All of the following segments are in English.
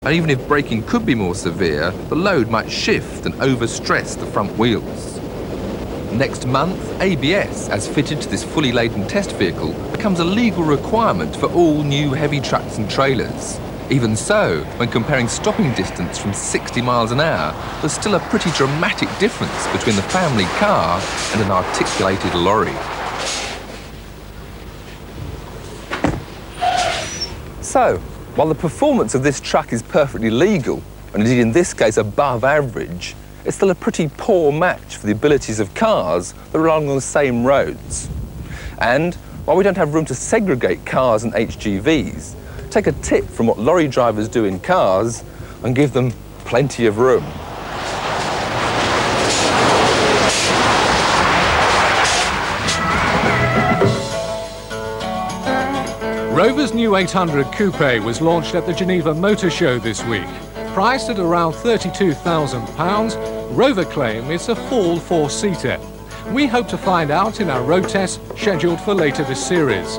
And even if braking could be more severe, the load might shift and overstress the front wheels. Next month, ABS, as fitted to this fully laden test vehicle, becomes a legal requirement for all new heavy trucks and trailers. Even so, when comparing stopping distance from 60 miles an hour, there's still a pretty dramatic difference between the family car and an articulated lorry. So, while the performance of this truck is perfectly legal, and indeed in this case above average, it's still a pretty poor match for the abilities of cars that are along the same roads. And while we don't have room to segregate cars and HGVs, take a tip from what lorry drivers do in cars and give them plenty of room. Rover's new 800 Coupe was launched at the Geneva Motor Show this week. Priced at around £32,000, Rover claim it's a full four-seater. We hope to find out in our road test scheduled for later this series.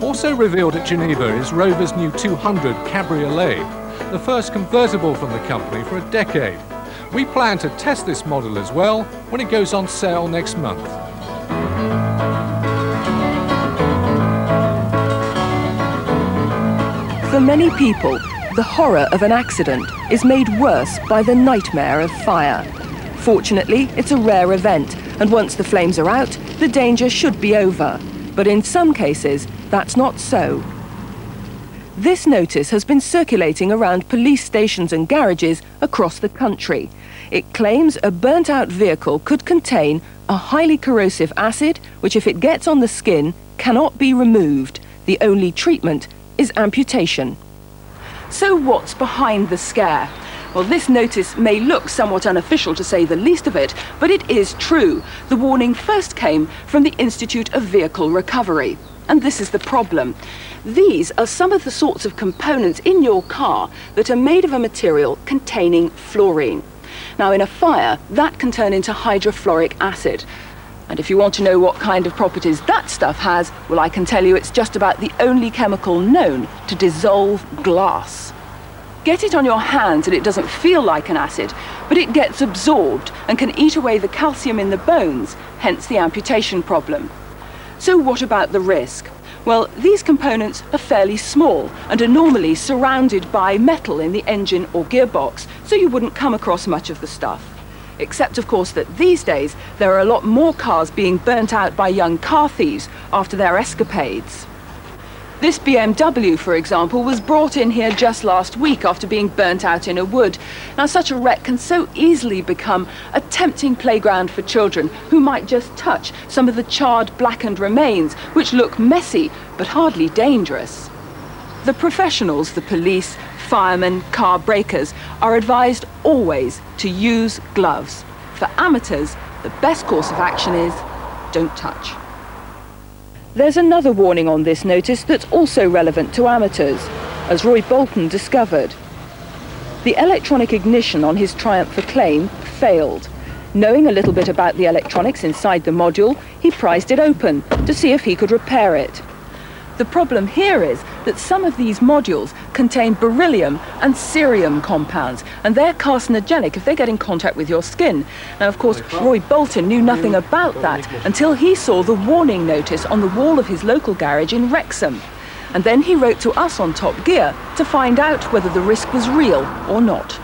Also revealed at Geneva is Rover's new 200 Cabriolet, the first convertible from the company for a decade. We plan to test this model as well when it goes on sale next month. For many people, the horror of an accident is made worse by the nightmare of fire. Fortunately, it's a rare event, and once the flames are out, the danger should be over. But in some cases, that's not so. This notice has been circulating around police stations and garages across the country. It claims a burnt-out vehicle could contain a highly corrosive acid, which if it gets on the skin, cannot be removed. The only treatment is amputation. So what's behind the scare? Well, this notice may look somewhat unofficial to say the least of it, but it is true. The warning first came from the Institute of Vehicle Recovery. And this is the problem. These are some of the sorts of components in your car that are made of a material containing fluorine. Now, in a fire, that can turn into hydrofluoric acid. And if you want to know what kind of properties that stuff has, well, I can tell you it's just about the only chemical known to dissolve glass. Get it on your hands and it doesn't feel like an acid, but it gets absorbed and can eat away the calcium in the bones, hence the amputation problem. So what about the risk? Well, these components are fairly small and are normally surrounded by metal in the engine or gearbox, so you wouldn't come across much of the stuff. Except, of course, that these days there are a lot more cars being burnt out by young car thieves after their escapades. This BMW, for example, was brought in here just last week after being burnt out in a wood. Now, such a wreck can so easily become a tempting playground for children who might just touch some of the charred, blackened remains, which look messy but hardly dangerous. The professionals, the police, firemen, car breakers, are advised always to use gloves. For amateurs, the best course of action is don't touch. There's another warning on this notice that's also relevant to amateurs, as Roy Bolton discovered. The electronic ignition on his Triumph for claim failed. Knowing a little bit about the electronics inside the module, he prized it open to see if he could repair it. The problem here is that some of these modules contain beryllium and cerium compounds, and they're carcinogenic if they get in contact with your skin. Now, of course, Roy Bolton knew nothing about that until he saw the warning notice on the wall of his local garage in Wrexham. And then he wrote to us on Top Gear to find out whether the risk was real or not.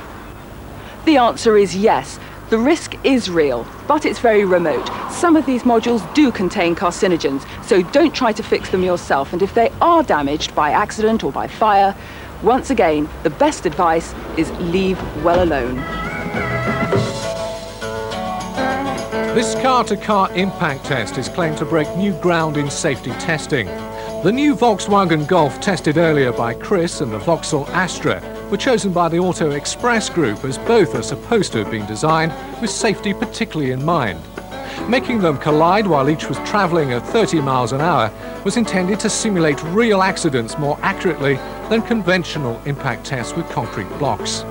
The answer is yes. The risk is real, but it's very remote. Some of these modules do contain carcinogens, so don't try to fix them yourself. And if they are damaged by accident or by fire, once again, the best advice is leave well alone. This car-to-car impact test is claimed to break new ground in safety testing. The new Volkswagen Golf tested earlier by Chris and the Vauxhall Astra were chosen by the Auto Express Group as both are supposed to have been designed with safety particularly in mind. Making them collide while each was travelling at 30 miles an hour was intended to simulate real accidents more accurately than conventional impact tests with concrete blocks.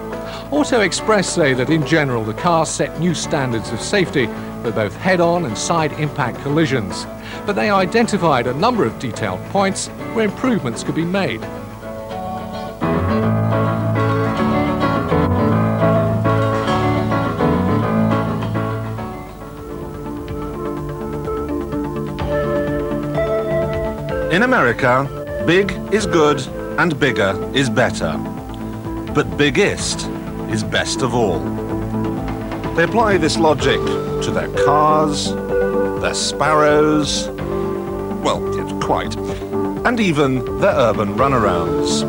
Auto Express say that in general the cars set new standards of safety for both head-on and side impact collisions, but they identified a number of detailed points where improvements could be made. In America, big is good and bigger is better. But biggest is best of all. They apply this logic to their cars, their sparrows, well, yes, quite, and even their urban runarounds.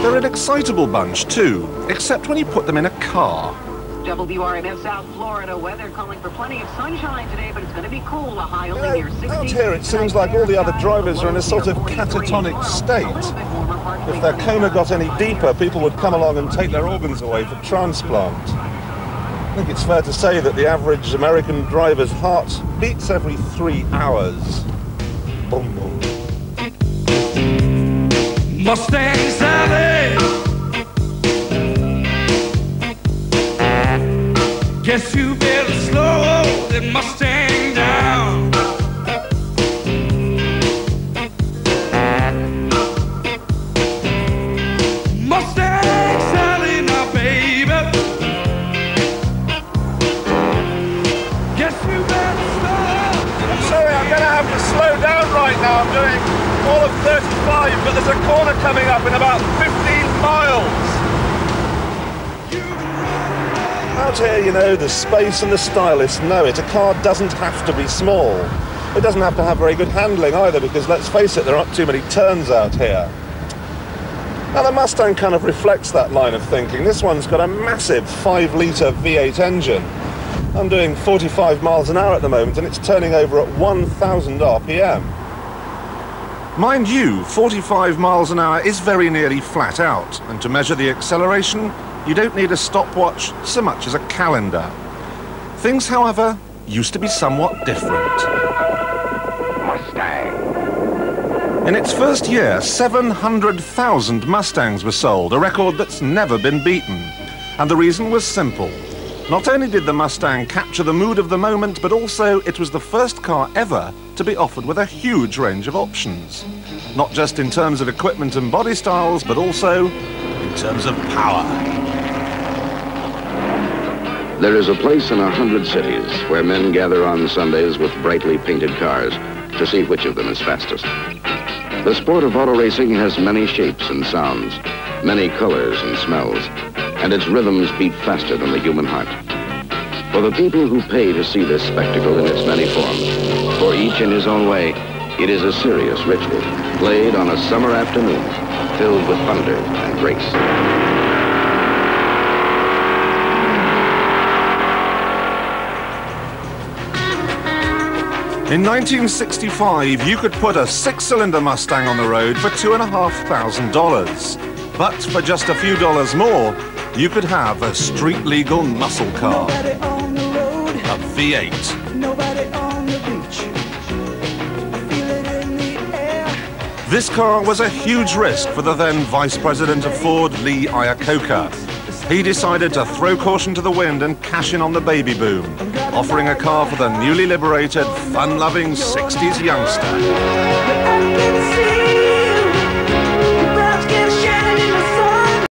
They're an excitable bunch too, except when you put them in a car. WRMF South Florida weather calling for plenty of sunshine today, but it's going to be cool. A high only near 60. Out here, it seems like all the other drivers are in a sort of catatonic state. If their coma got any deeper, people would come along and take their organs away for transplant. I think it's fair to say that the average American driver's heart beats every 3 hours. Boom, boom. Mustang Sally, guess you better slow that Mustang down. Mustang Sally, now baby, guess you better slow. I'm sorry, I'm going to have to slow down right now. I'm doing all of 35, but there's a corner coming up in about 15 miles. Out here, you know, the space and the stylists know it. A car doesn't have to be small. It doesn't have to have very good handling either, because let's face it, there aren't too many turns out here. Now the Mustang kind of reflects that line of thinking. This one's got a massive 5-litre V8 engine. I'm doing 45 miles an hour at the moment, and it's turning over at 1,000 RPM. Mind you, 45 miles an hour is very nearly flat out, and to measure the acceleration, you don't need a stopwatch so much as a calendar. Things, however, used to be somewhat different. Mustang. In its first year, 700,000 Mustangs were sold, a record that's never been beaten. And the reason was simple. Not only did the Mustang capture the mood of the moment, but also it was the first car ever to be offered with a huge range of options. Not just in terms of equipment and body styles, but also in terms of power. There is a place in 100 cities where men gather on Sundays with brightly painted cars to see which of them is fastest. The sport of auto racing has many shapes and sounds, many colors and smells, and its rhythms beat faster than the human heart. For the people who pay to see this spectacle in its many forms, for each in his own way, it is a serious ritual, played on a summer afternoon, filled with thunder and grace. In 1965, you could put a 6-cylinder Mustang on the road for $2,500. But for just a few dollars more, you could have a street-legal muscle car. A V8. Nobody on the beach. I feel it in the air. This car was a huge risk for the then Vice President of Ford, Lee Iacocca. He decided to throw caution to the wind and cash in on the baby boom, offering a car for the newly liberated, fun-loving 60s youngster. I can see